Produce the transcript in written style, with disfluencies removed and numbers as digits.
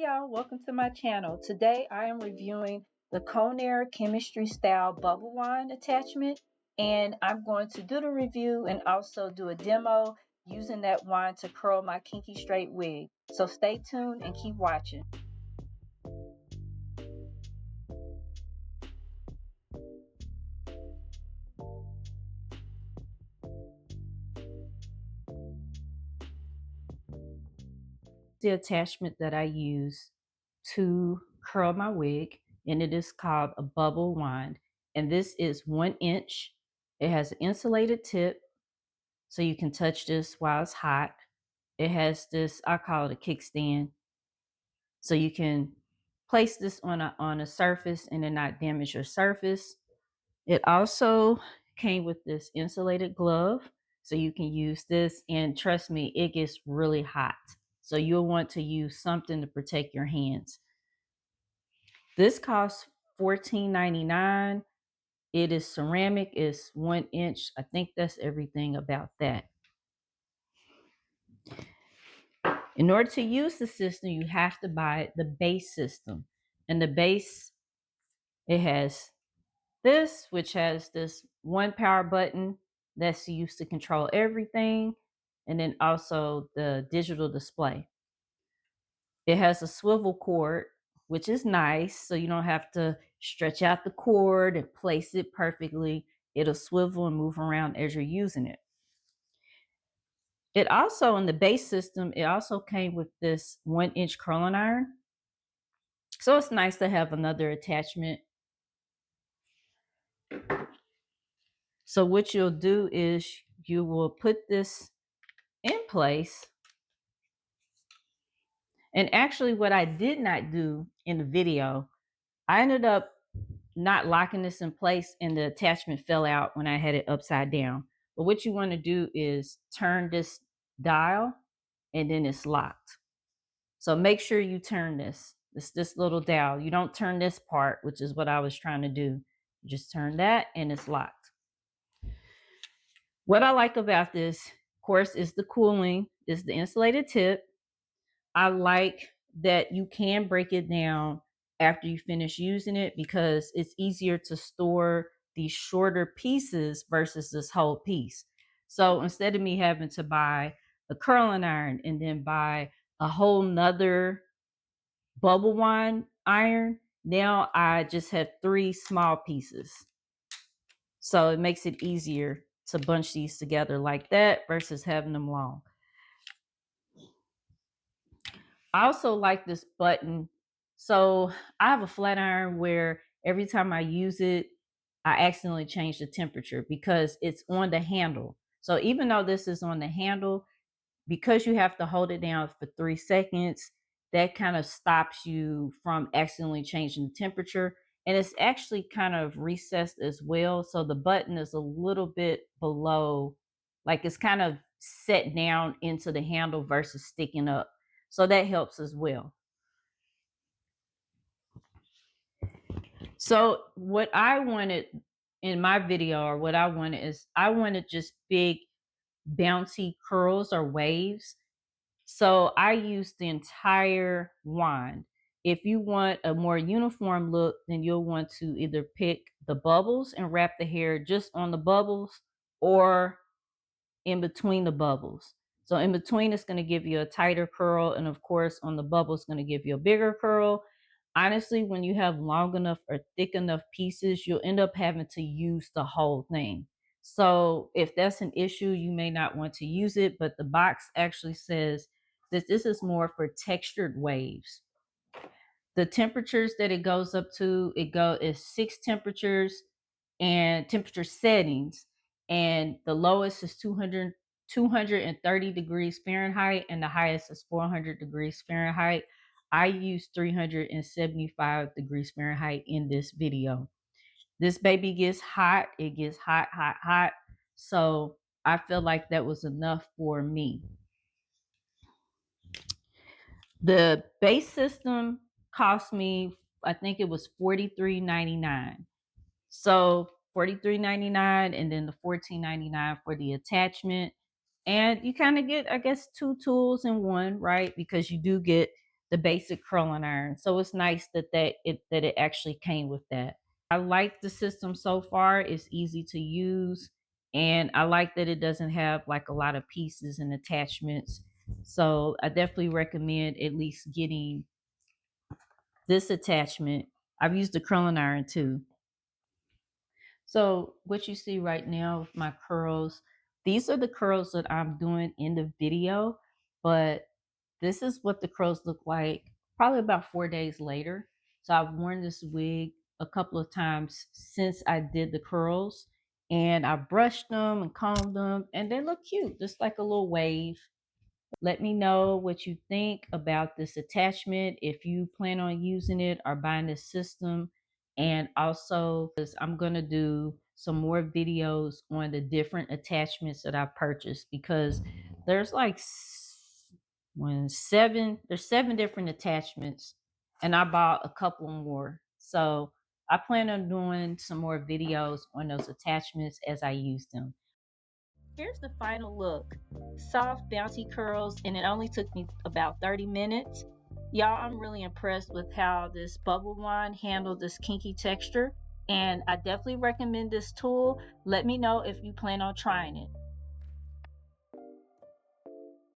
y'all, welcome to my channel. Today I am reviewing the Conair Chemistry Style Bubble Wand attachment, and I'm going to do the review and also do a demo using that wand to curl my kinky straight wig. So stay tuned and keep watching. The attachment that I use to curl my wig, and it is called a bubble wand, and this is 1 inch. It has an insulated tip so you can touch this while it's hot. It has this, I call it a kickstand, so you can place this on a surface and then not damage your surface. It also came with this insulated glove, so you can use this, and trust me, it gets really hot. So you'll want to use something to protect your hands. This costs $14.99. It is ceramic, it's 1 inch. I think that's everything about that. In order to use the system, you have to buy the base system. And the base, it has this, which has this one power button that's used to control everything, and then also the digital display. It has a swivel cord, which is nice, so you don't have to stretch out the cord and place it perfectly. It'll swivel and move around as you're using it. It also, in the base system, it also came with this 1 inch curling iron. So it's nice to have another attachment. So what you'll do is you will put this in place. And actually what I did not do in the video, I ended up not locking this in place and the attachment fell out when I had it upside down. But what you want to do is turn this dial and then it's locked. So make sure you turn this little dial. You don't turn this part, which is what I was trying to do. You just turn that and it's locked. What I like about this, of course, is the cooling, is the insulated tip. I like that you can break it down after you finish using it because it's easier to store these shorter pieces versus this whole piece. So instead of me having to buy a curling iron and then buy a whole nother bubble wand iron, now I just have 3 small pieces. So it makes it easier to bunch these together like that versus having them long. I also like this button. So I have a flat iron where every time I use it, I accidentally change the temperature because it's on the handle. So even though this is on the handle, because you have to hold it down for 3 seconds, that kind of stops you from accidentally changing the temperature. And it's actually kind of recessed as well. So the button is a little bit below, like it's kind of set down into the handle versus sticking up. So that helps as well. So what I wanted in my video, or what I wanted is, I wanted just big bouncy curls or waves. So I used the entire wand. If you want a more uniform look, then you'll want to either pick the bubbles and wrap the hair just on the bubbles or in between the bubbles. So in between, it's going to give you a tighter curl. And of course, on the bubble, it's going to give you a bigger curl. Honestly, when you have long enough or thick enough pieces, you'll end up having to use the whole thing. So if that's an issue, you may not want to use it, but the box actually says that this is more for textured waves. The temperatures that it goes up to, is 6 temperatures and temperature settings, and the lowest is 230 degrees Fahrenheit and the highest is 400 degrees Fahrenheit. I use 375 degrees Fahrenheit in this video. This baby gets hot. It gets hot, hot, hot. So I feel like that was enough for me. The base system cost me, I think it was $43.99. So $43.99 and then the $14.99 for the attachment. And you kind of get, I guess, 2 tools in one, right? Because you do get the basic curling iron. So it's nice that it actually came with that. I like the system so far. It's easy to use, and I like that it doesn't have like a lot of pieces and attachments. So I definitely recommend at least getting this attachment. I've used the curling iron too. So what you see right now with my curls, these are the curls that I'm doing in the video, but this is what the curls look like probably about 4 days later. So I've worn this wig a couple of times since I did the curls, and I brushed them and combed them, and they look cute, just like a little wave. Let me know what you think about this attachment, if you plan on using it or buying this system. And also, because I'm going to do some more videos on the different attachments that I purchased, because there's like there's 7 different attachments, and I bought a couple more. So I plan on doing some more videos on those attachments as I use them. Here's the final look. Soft, bouncy curls, and it only took me about 30 minutes. Y'all, I'm really impressed with how this bubble wand handled this kinky texture, and I definitely recommend this tool. Let me know if you plan on trying it.